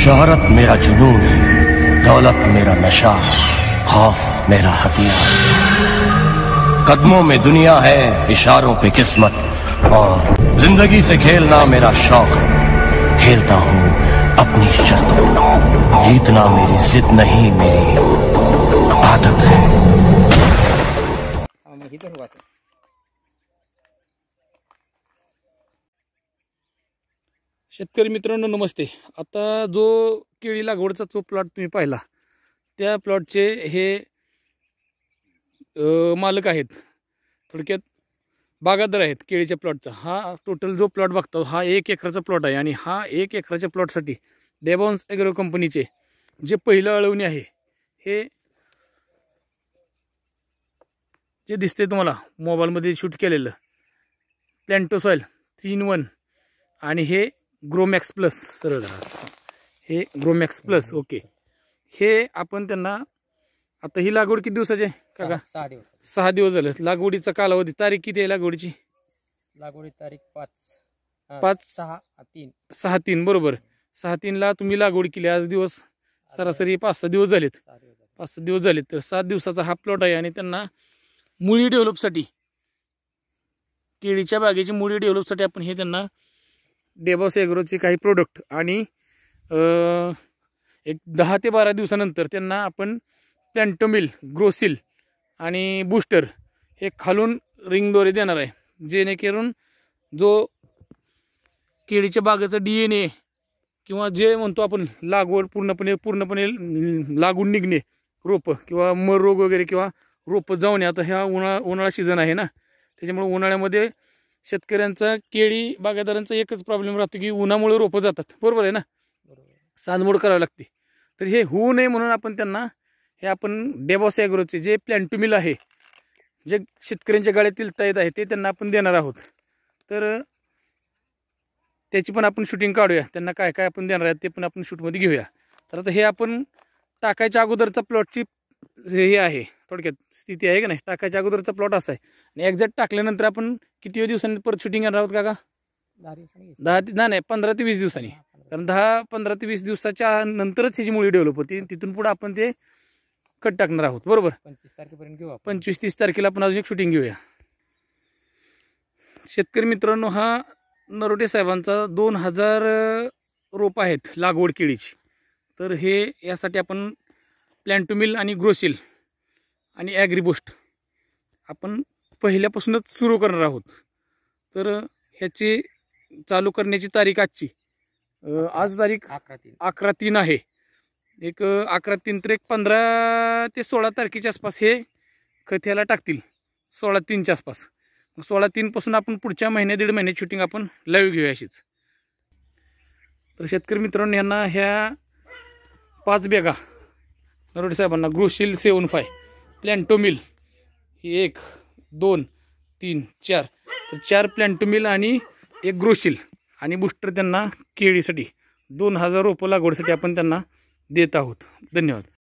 शोहरत मेरा जुनून है, दौलत मेरा नशा, खौफ मेरा हथियार। कदमों में दुनिया है, इशारों पे किस्मत, और जिंदगी से खेलना मेरा शौक है। खेलता हूँ अपनी शर्तों, जीतना मेरी जिद नहीं, मेरी आदत है। शेतकरी मित्रांनो नमस्ते। आता जो केळी लागवडचा जो प्लॉट तुम्ही पाहिला, त्या प्लॉटचे हे मालक आहेत, थोडक्यात बागायतदार आहेत केळीच्या प्लॉटचा। हा टोटल जो प्लॉट बघतो हा 1 एकराचा प्लॉट आहे, आणि हा 1 एकराच्या प्लॉटसाठी डेबॉन्स ॲग्रो कंपनीचे जे पहिलं अळवणी आहे, हे जे दिसते तुम्हाला मोबाईलमध्ये शूट केलेलं प्लॅन्टो सॉइल 3-in-1, आणि हे ग्रोमॅक्स प्लस, सरळ हे ग्रोमॅक्स प्लस। ओके, हे आपण त्यांना आता ही लागवड किती दिवसाची आहे काका? 6 दिवस झाले। लागवडीचा कालावधी, तारीख किती आहे लागवडीची? लागवडी तारीख 6/3 बरोबर। 6/3ला तुम्ही लागवड केली, आज दिवस सरासरी 5-6 दिवस झालेत। 5-6 दिवस झालेत, तर 7 दिवसाचा हा प्लॉट आहे। आणि त्यांना मुळी डेव्हलपसाठी, केळीच्या बागेची मुळी डेव्हलपसाठी आपण हे त्यांना डेबॉन्स ॲग्रोचे काही प्रोडक्ट आणि एक 10 ते 12 दिवसानंतर त्यांना आपण प्लॅन्टोमिल, ग्रोसिल आणि बूस्टर हे खालून रिंगद्वारे देणार आहे, जेणेकरून जो केळीच्या बागेचा DNA किंवा जे म्हणतो आपण लागवड पूर्णपणे लागून निघणे, रोपं किंवा मर रोग वगैरे किंवा रोपं जाऊन, आता ह्या उन्हाळा सीझन आहे ना, त्याच्यामुळे उन्हाळ्यामध्ये शेतकऱ्यांचा, केळी बागायतदारांचा एकच प्रॉब्लेम राहतो की उन्हामुळे रोपं जातात, बरोबर आहे ना, सानमोड करावी लागते। तर हे होऊ नये म्हणून आपण त्यांना हे आपण डेबॉन्स ॲग्रोचे जे प्लॅन्टोमिल आहे, जे शेतकऱ्यांच्या गाड्यातील तैत आहे, ते त्यांना आपण देणार आहोत। तर त्याची पण आपण शूटिंग काढूया, त्यांना काय काय आपण देणार आहे ते पण आपण शूटमध्ये घेऊया। तर आता हे आपण टाकायच्या अगोदरचा प्लॉटची हे आहे, थोडक्यात स्थिती आहे का नाही, टाकायच्या अगोदरचा प्लॉट असा आहे, आणि एक्झॅक्ट टाकल्यानंतर आपण किती दिवसांनी परत शूटिंग करणार आहोत काका? 15 ते 20 दिवसांनी, कारण 15 ते 20 दिवसाच्या नंतरच ह्याची मुळी डेव्हलप होती, तिथून पुढे आपण ते खत टाकणार आहोत, बरोबर। 25 तारखेपर्यंत घेऊ, 25-30 तारखेला आपण अजून एक शूटिंग घेऊया। शेतकरी मित्रांनो, हा नरोटे साहेबांचा 2000 रोप आहेत लागवड केळीची। तर हे यासाठी आपण प्लॅन्टोमिल आणि ग्रोसिल आणि ॲग्रीबूस्ट आपण पहिल्यापासूनच सुरू करणार आहोत। तर ह्याची चालू करण्याची तारीख आजची, आज तारीख 11/3 आहे। एक 11/3 तर एक 15 ते 16 तारखेच्या आसपास हे खत ह्याला टाकतील, 16/3च्या आसपास। 16/3 पासून आपण पुढच्या महिन्या 1.5 महिने शूटिंग आपण लाईव्ह घेऊया अशीच। तर शेतकरी मित्रांनो, यांना ह्या 5 बॅगा नरोटे साहेबांना ग्रोसिल 7-5, प्लॅन्टोमिल 1, 2, 3, 4, तर 4 प्लॅन्टोमिल आणि 1 ग्रोसिल आणि बूस्टर त्यांना केळीसाठी 2000 रोपं लागवडीसाठी आपण त्यांना देत आहोत। धन्यवाद।